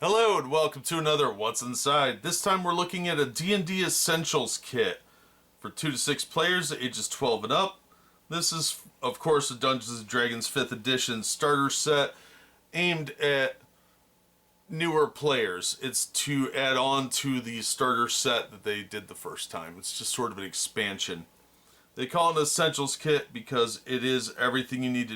Hello and welcome to another What's Inside. This time we're looking at a D&D Essentials Kit for 2 to 6 players ages 12 and up. This is, of course, a Dungeons & Dragons 5th edition starter set aimed at newer players. It's to add on to the starter set that they did the first time. It's just sort of an expansion. They call it an Essentials Kit because it is everything you need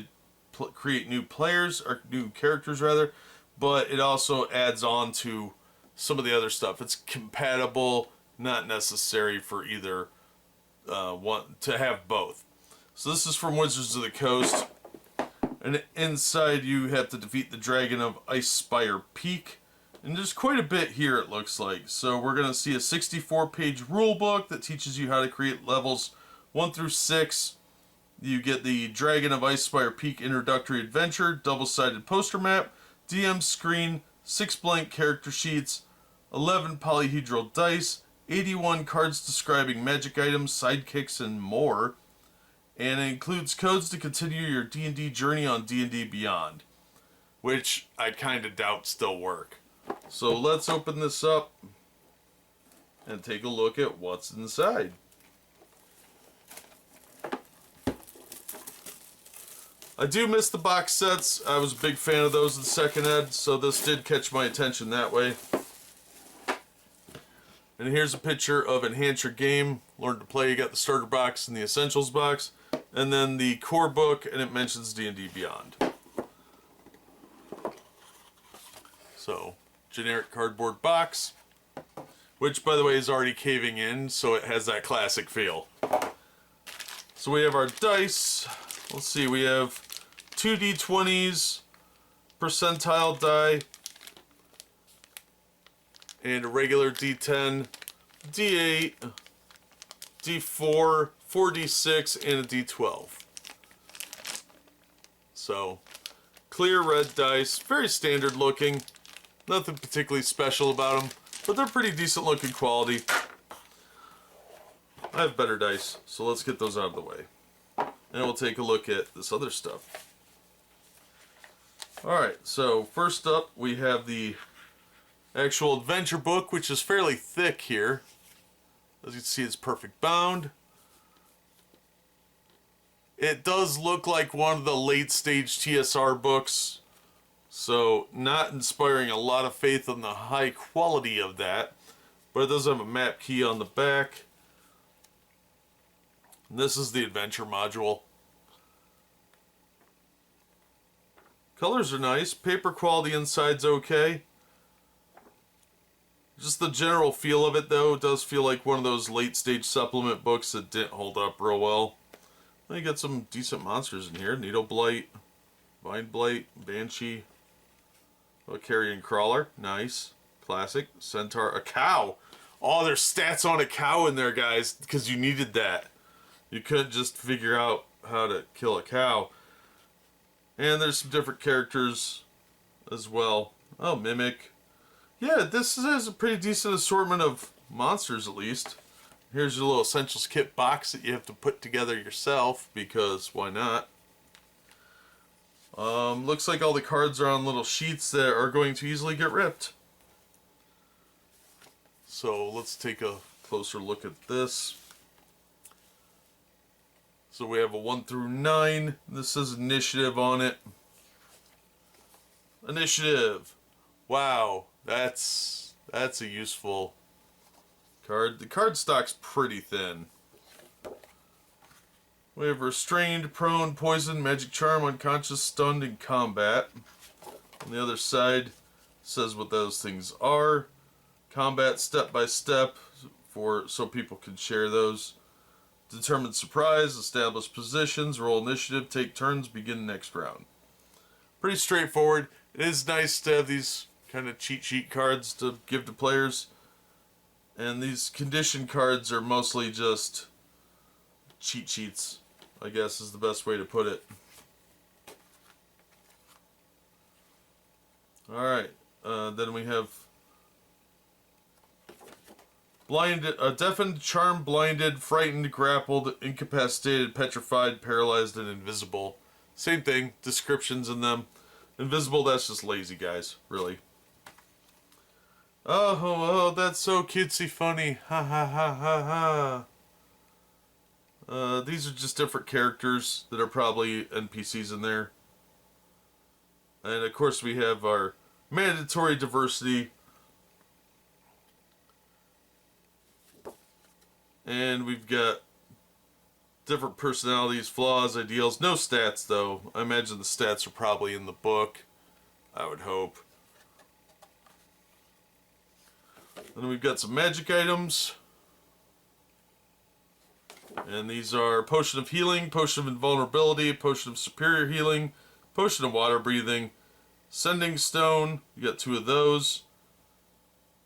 to create new players, or new characters rather, but it also adds on to some of the other stuff. It's compatible, not necessary for either one to have both. So this is from Wizards of the Coast, and inside you have to defeat the Dragon of Icespire Peak, and there's quite a bit here it looks like. So we're going to see a 64-page rule book that teaches you how to create levels 1 through 6. You get the Dragon of Icespire Peak introductory adventure, double-sided poster map, DM screen, 6 blank character sheets, 11 polyhedral dice, 81 cards describing magic items, sidekicks, and more. And it includes codes to continue your D&D journey on D&D Beyond, which I kind of doubt still work. So let's open this up and take a look at what's inside. I do miss the box sets. I was a big fan of those in 2nd Ed, so this did catch my attention that way. And here's a picture of Enhance Your Game. Learn to Play. You got the starter box and the Essentials box. And then the core book, and it mentions D&D Beyond. So, generic cardboard box, which, by the way, is already caving in, so it has that classic feel. So we have our dice. Let's see, we have 2 D20s, percentile die, and a regular D10, D8, D4, 4D6, and a D12. So, clear red dice, very standard looking, nothing particularly special about them, but they're pretty decent looking quality. I have better dice, so let's get those out of the way. And we'll take a look at this other stuff. Alright, so first up we have the actual adventure book, which is fairly thick here. As you can see, it's perfect bound. It does look like one of the late stage TSR books, so not inspiring a lot of faith in the high quality of that, but it does have a map key on the back. And this is the adventure module. Colors are nice. Paper quality inside's okay. Just the general feel of it, though, does feel like one of those late stage supplement books that didn't hold up real well. You got some decent monsters in here. Needle Blight, Vine Blight, Banshee, a Carrion Crawler. Nice. Classic. Centaur. A cow. Oh, there's stats on a cow in there, guys, because you needed that. You couldn't just figure out how to kill a cow. And there's some different characters as well. Oh, Mimic. Yeah, this is a pretty decent assortment of monsters, at least. Here's your little Essentials Kit box that you have to put together yourself, because why not? Looks like all the cards are on little sheets that are going to easily get ripped. So let's take a closer look at this. So we have a 1 through 9. This says initiative on it. Initiative. Wow, that's a useful card. The card stock's pretty thin. We have restrained, prone, poison, magic charm, unconscious, stunned, and combat. On the other side says what those things are. Combat step by step, so people can share those. Determine surprise, establish positions, roll initiative, take turns, begin next round. Pretty straightforward. It is nice to have these kind of cheat sheet cards to give to players. And these condition cards are mostly just cheat sheets, I guess is the best way to put it. Alright, then we have blinded, deafened, charmed, blinded, frightened, grappled, incapacitated, petrified, paralyzed, and invisible. Same thing, descriptions in them. Invisible, that's just lazy, guys, really. Oh, that's so cutesy funny. Ha ha ha ha ha. These are just different characters that are probably NPCs in there. And of course we have our mandatory diversity. And we've got different personalities, flaws, ideals. No stats though. I imagine the stats are probably in the book. I would hope. And then we've got some magic items. And these are Potion of Healing, Potion of Invulnerability, Potion of Superior Healing, Potion of Water Breathing, Sending Stone, you got 2 of those.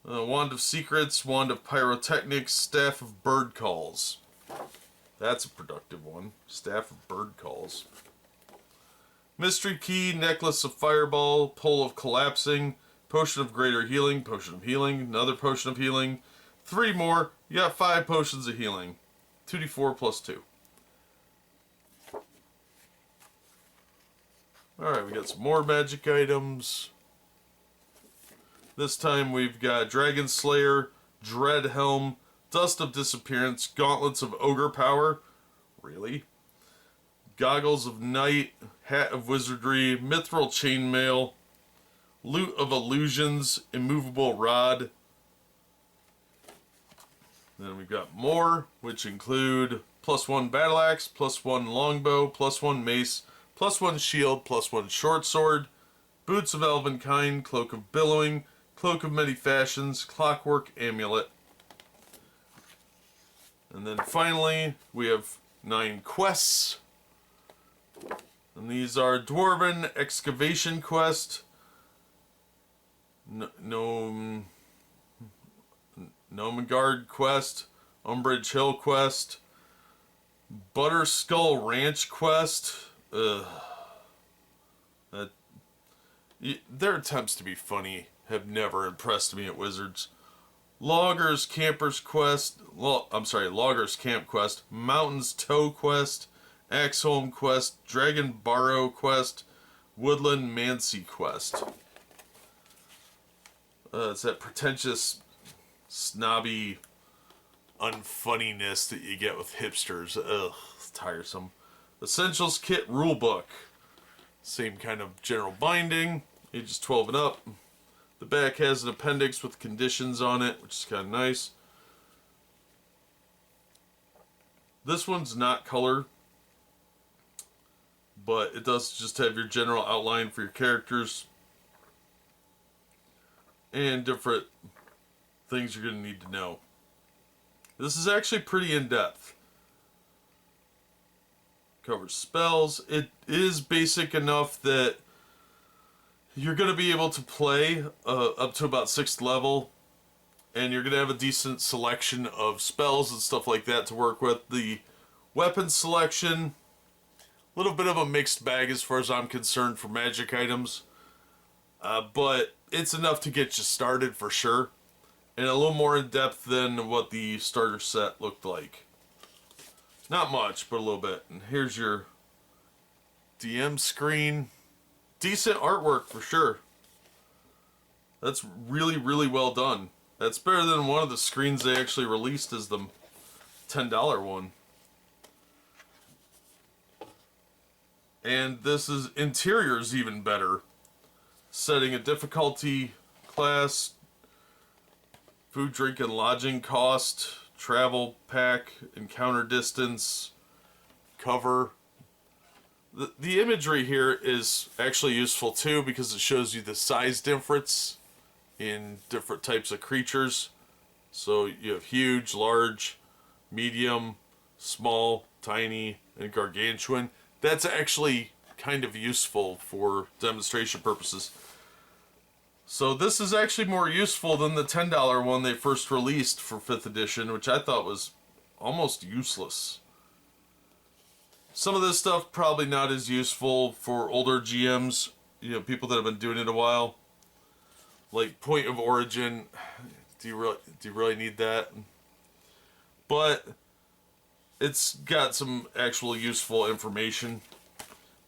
Wand of Secrets, Wand of Pyrotechnics, Staff of Bird Calls. That's a productive one. Staff of Bird Calls. Mystery Key, Necklace of Fireball, Pole of Collapsing, Potion of Greater Healing, Potion of Healing, another Potion of Healing. 3 more, you got 5 Potions of Healing. 2d4 plus 2. Alright, we got some more magic items. This time we've got Dragon Slayer, Dread Helm, Dust of Disappearance, Gauntlets of Ogre Power. Really? Goggles of Night, Hat of Wizardry, Mithril Chainmail, Loot of Illusions, Immovable Rod. Then we've got more, which include +1 battle axe, +1 longbow, +1 mace, +1 shield, +1 short sword, boots of elvenkind, cloak of billowing, cloak of many fashions, clockwork amulet. And then finally, we have 9 quests. And these are Dwarven Excavation Quest, Nomengard Quest, Umbrage Hill Quest, Butterskull Ranch Quest. Their attempts to be funny have never impressed me at Wizards. Loggers Campers Quest, Loggers Camp Quest, Mountains Tow Quest, Axholm Quest, Dragon Barrow Quest, Woodland Mancy Quest. It's that pretentious, snobby unfunniness that you get with hipsters. Ugh, it's tiresome. Essentials Kit Rulebook. Same kind of general binding, ages 12 and up. The back has an appendix with conditions on it, which is kind of nice. This one's not color, but it does just have your general outline for your characters and different things you're going to need to know. This is actually pretty in-depth. Covers spells. It is basic enough that you're going to be able to play up to about 6th level, and you're going to have a decent selection of spells and stuff like that to work with. The weapon selection, a little bit of a mixed bag as far as I'm concerned for magic items, but it's enough to get you started for sure, and a little more in depth than what the starter set looked like. Not much, but a little bit. And here's your DM screen. Decent artwork for sure. That's really, really well done. That's better than one of the screens they actually released as the $10 one. And this is interior's even better. Setting a difficulty, class, food, drink, and lodging cost, travel pack, encounter distance, cover. The imagery here is actually useful too because it shows you the size difference in different types of creatures. So you have huge, large, medium, small, tiny, and gargantuan. That's actually kind of useful for demonstration purposes. So this is actually more useful than the $10 one they first released for 5th edition, which I thought was almost useless. Some of this stuff probably not as useful for older GMs, you know, people that have been doing it a while. Like point of origin, do you really need that? But it's got some actual useful information.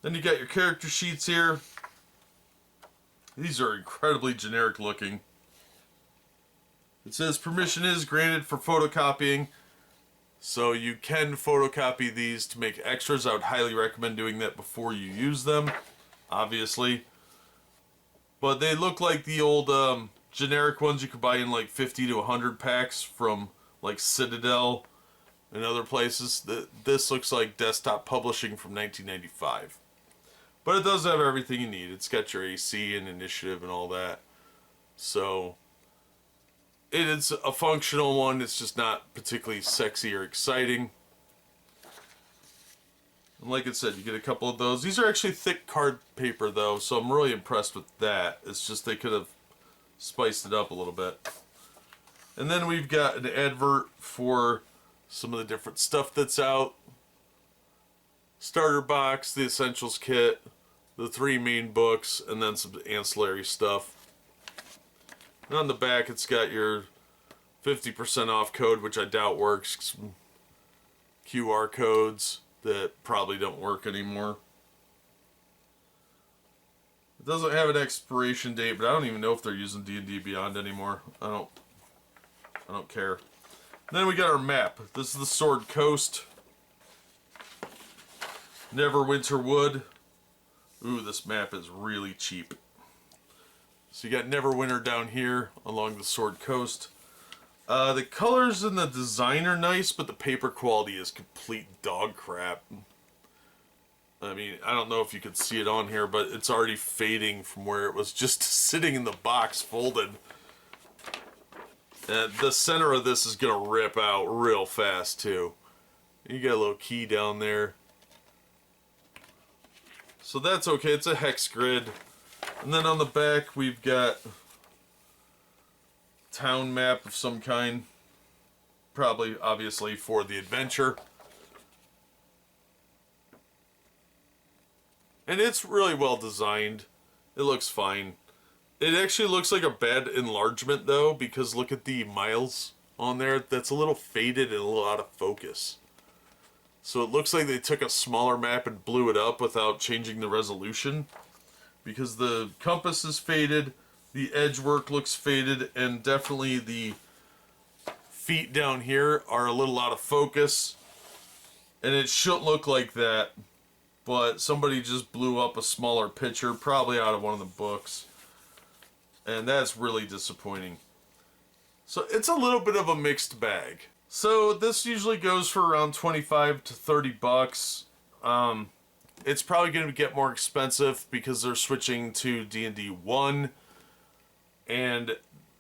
Then you got your character sheets here. These are incredibly generic looking. It says permission is granted for photocopying. So you can photocopy these to make extras. I would highly recommend doing that before you use them, obviously. But they look like the old generic ones you could buy in like 50 to 100 packs from like Citadel and other places. This looks like desktop publishing from 1995. But it does have everything you need. It's got your AC and initiative and all that. So it is a functional one. It's just not particularly sexy or exciting. And like I said, you get a couple of those. These are actually thick card paper though, so I'm really impressed with that. It's just they could have spiced it up a little bit. And then we've got an advert for some of the different stuff that's out. Starter box, the Essentials Kit, the 3 main books, and then some ancillary stuff. And on the back it's got your 50% off code, which I doubt works. Some QR codes that probably don't work anymore. It doesn't have an expiration date, but I don't even know if they're using D&D Beyond anymore. I don't care. And then we got our map. This is the Sword Coast. Neverwinter Wood. Ooh, this map is really cheap. So you got Neverwinter down here along the Sword Coast. The colors and the design are nice, but the paper quality is complete dog crap. I mean, I don't know if you could see it on here, but it's already fading from where it was just sitting in the box folded. The center of this is going to rip out real fast, too. You got a little key down there. So that's okay. It's a hex grid. And then on the back, we've got town map of some kind. Probably, obviously, for the adventure. And it's really well designed. It looks fine. It actually looks like a bad enlargement, though, because look at the miles on there. That's a little faded and a little out of focus. So it looks like they took a smaller map and blew it up without changing the resolution. Because the compass is faded, the edge work looks faded, and definitely the feet down here are a little out of focus. And it shouldn't look like that, but somebody just blew up a smaller picture, probably out of one of the books. And that's really disappointing. So it's a little bit of a mixed bag. So this usually goes for around 25 to 30 bucks. It's probably going to get more expensive because they're switching to D&D 1. And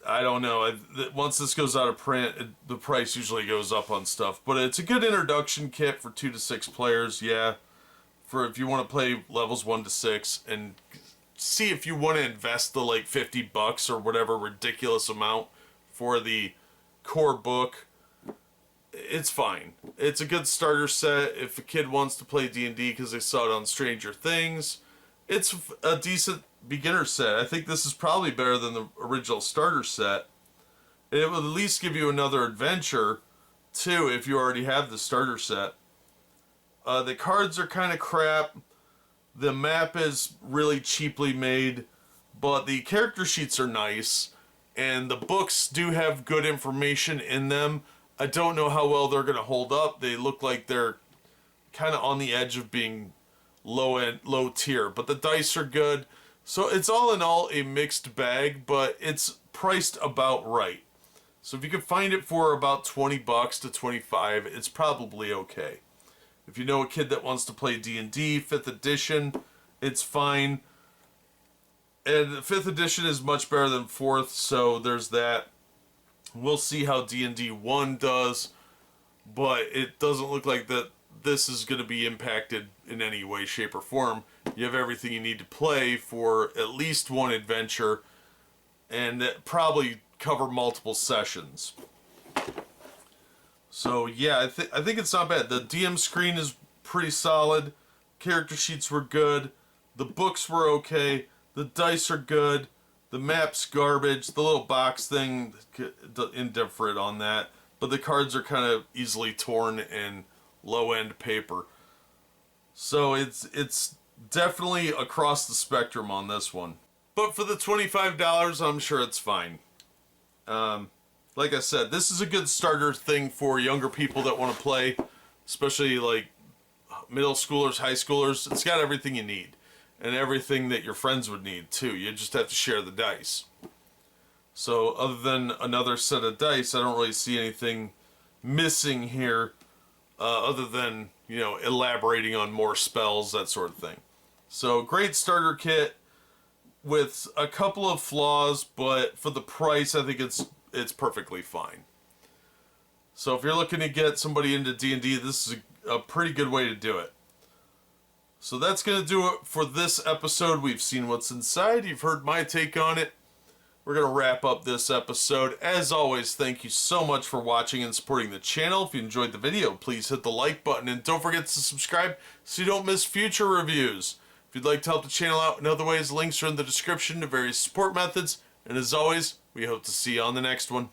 I don't know, once this goes out of print, the price usually goes up on stuff. But it's a good introduction kit for 2 to 6 players, yeah. For if you want to play levels 1 to 6 and see if you want to invest the like 50 bucks or whatever ridiculous amount for the core book. It's fine. It's a good starter set if a kid wants to play D&D because they saw it on Stranger Things. It's a decent beginner set. I think this is probably better than the original starter set. It will at least give you another adventure, too, if you already have the starter set. The cards are kind of crap. The map is really cheaply made, but the character sheets are nice, and the books do have good information in them. I don't know how well they're going to hold up. They look like they're kind of on the edge of being low tier, but the dice are good. So it's all in all a mixed bag, but it's priced about right. So if you can find it for about 20 bucks to 25, it's probably okay. If you know a kid that wants to play D&D 5th edition, it's fine. And 5th edition is much better than 4th, so there's that. We'll see how D&D 1 does, but it doesn't look like that this is going to be impacted in any way, shape, or form. You have everything you need to play for at least one adventure, and probably cover multiple sessions. So yeah, I think it's not bad. The DM screen is pretty solid. Character sheets were good. The books were okay. The dice are good. The map's garbage. The little box thing, indifferent on that. But the cards are kind of easily torn and low-end paper. So it's definitely across the spectrum on this one. But for the $25, I'm sure it's fine. like I said, this is a good starter thing for younger people that want to play, especially like middle schoolers, high schoolers. It's got everything you need and everything that your friends would need too. You just have to share the dice. So other than another set of dice, I don't really see anything missing here other than, you know, elaborating on more spells, that sort of thing. So great starter kit with a couple of flaws, but for the price, I think it's perfectly fine. So if you're looking to get somebody into D&D, this is a pretty good way to do it. So that's going to do it for this episode. We've seen what's inside. You've heard my take on it. We're going to wrap up this episode. As always, thank you so much for watching and supporting the channel. If you enjoyed the video, please hit the like button and don't forget to subscribe so you don't miss future reviews. If you'd like to help the channel out in other ways, links are in the description to various support methods. And as always, we hope to see you on the next one.